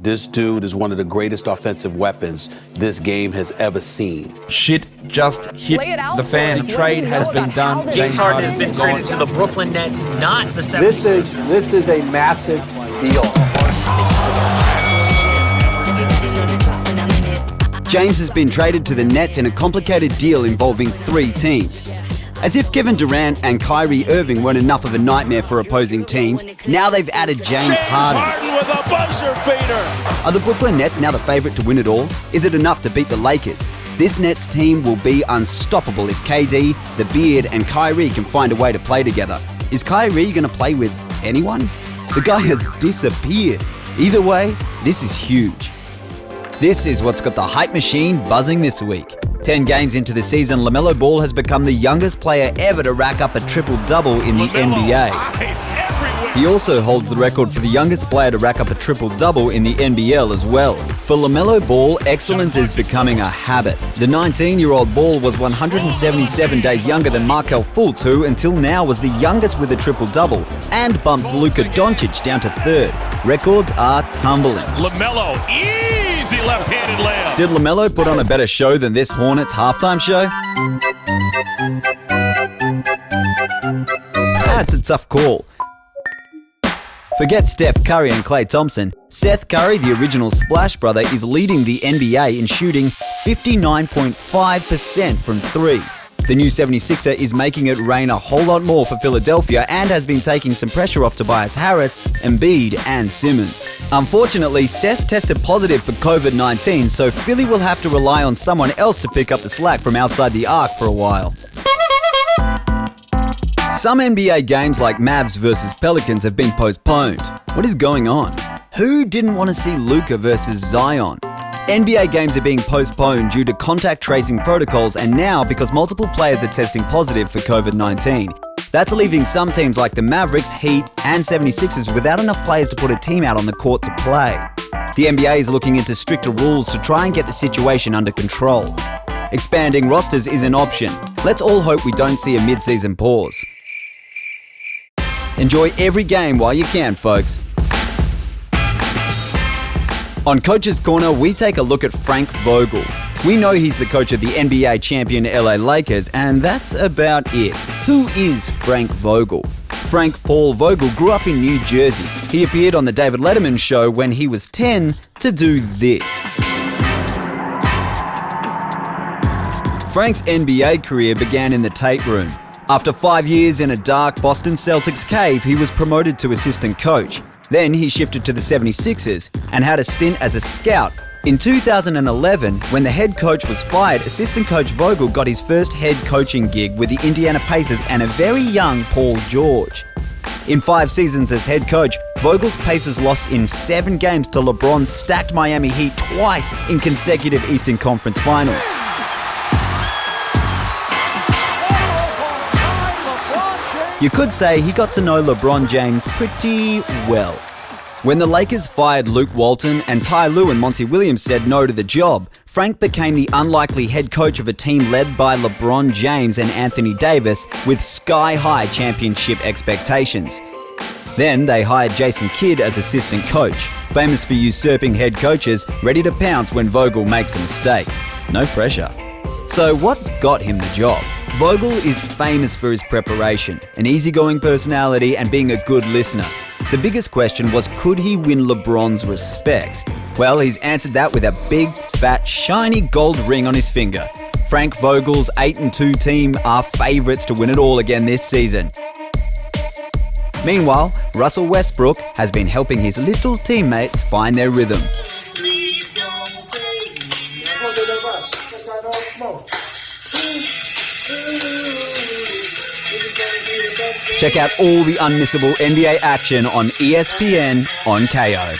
This dude is one of the greatest offensive weapons this game has ever seen. Shit just hit the fan. The trade has been done. James Harden has been traded to the Brooklyn Nets, not the 76ers. This is a massive deal. James has been traded to the Nets in a complicated deal involving 3 teams. As if Kevin Durant and Kyrie Irving weren't enough of a nightmare for opposing teams, now they've added James Harden. With a buzzer beater. Are the Brooklyn Nets now the favourite to win it all? Is it enough to beat the Lakers? This Nets team will be unstoppable if KD, the Beard and Kyrie can find a way to play together. Is Kyrie going to play with anyone? The guy has disappeared. Either way, this is huge. This is what's got the hype machine buzzing this week. 10 games into the season, LaMelo Ball has become the youngest player ever to rack up a triple-double in the NBA. He also holds the record for the youngest player to rack up a triple-double in the NBL as well. For LaMelo Ball, excellence is becoming a habit. The 19-year-old Ball was 177 days younger than Markelle Fultz, who until now was the youngest with a triple-double, and bumped Luka Doncic down to 3rd. Records are tumbling. LaMelo, easy left-handed layup. Did LaMelo put on a better show than this Hornets halftime show? That's a tough call. Forget Steph Curry and Klay Thompson. Seth Curry, the original Splash Brother, is leading the NBA in shooting 59.5% from 3. The new 76er is making it rain a whole lot more for Philadelphia and has been taking some pressure off Tobias Harris, Embiid and Simmons. Unfortunately, Seth tested positive for COVID-19, so Philly will have to rely on someone else to pick up the slack from outside the arc for a while. Some NBA games like Mavs versus Pelicans have been postponed. What is going on? Who didn't want to see Luka versus Zion? NBA games are being postponed due to contact tracing protocols and now because multiple players are testing positive for COVID-19. That's leaving some teams like the Mavericks, Heat and 76ers without enough players to put a team out on the court to play. The NBA is looking into stricter rules to try and get the situation under control. Expanding rosters is an option. Let's all hope we don't see a mid-season pause. Enjoy every game while you can, folks. On Coach's Corner, we take a look at Frank Vogel. We know he's the coach of the NBA champion LA Lakers, and that's about it. Who is Frank Vogel? Frank Paul Vogel grew up in New Jersey. He appeared on the David Letterman show when he was 10 to do this. Frank's NBA career began in the Tate Room. After 5 years in a dark Boston Celtics cave, he was promoted to assistant coach. Then he shifted to the 76ers and had a stint as a scout. In 2011, when the head coach was fired, assistant coach Vogel got his first head coaching gig with the Indiana Pacers and a very young Paul George. In 5 seasons as head coach, Vogel's Pacers lost in 7 games to LeBron's stacked Miami Heat twice in consecutive Eastern Conference Finals. You could say he got to know LeBron James pretty well. When the Lakers fired Luke Walton and Ty Lue and Monty Williams said no to the job, Frank became the unlikely head coach of a team led by LeBron James and Anthony Davis with sky-high championship expectations. Then they hired Jason Kidd as assistant coach, famous for usurping head coaches, ready to pounce when Vogel makes a mistake. No pressure. So what's got him the job? Vogel is famous for his preparation, an easygoing personality and being a good listener. The biggest question was, could he win LeBron's respect? Well, he's answered that with a big, fat, shiny gold ring on his finger. Frank Vogel's 8-2 team are favourites to win it all again this season. Meanwhile, Russell Westbrook has been helping his little teammates find their rhythm. Check out all the unmissable NBA action on ESPN on Kayo.